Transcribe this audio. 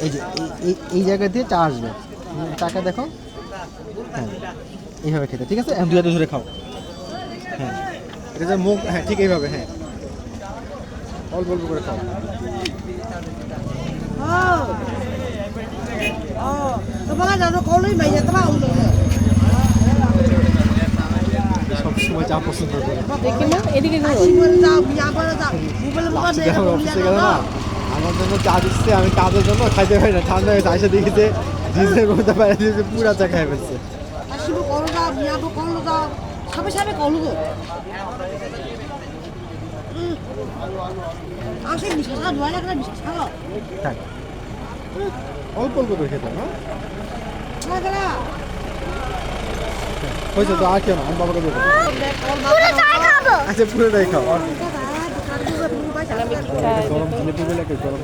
এই যে এই জায়গা দিয়ে চা আসবে, চাকা দেখো। হ্যাঁ, এইভাবে খেতে, ঠিক আছে? দুই হাতে ধরে খাও। হ্যাঁ, এটা যে মুখ, হ্যাঁ ঠিক এইভাবে, হ্যাঁ অল্প অল্প করে খাও। সবসময় চা পছন্দ করে। অফিসে গেল না, আমার জন্য চা দিচ্ছে, আমি কাজের জন্য খাইতে পারি না, ঠান্ডা হয়েছে, আইসা দেখিতে জিজের মধ্যে বাইরে দিয়েছে, পুরা চা খাই ফেলছে। অল্প অল্প করে খেতাম না, হয়েছে তো আর কেন, আমি বাবাকে দেবো। আচ্ছা পুরোটাই খাও। গরম জিলিপি বলে গরম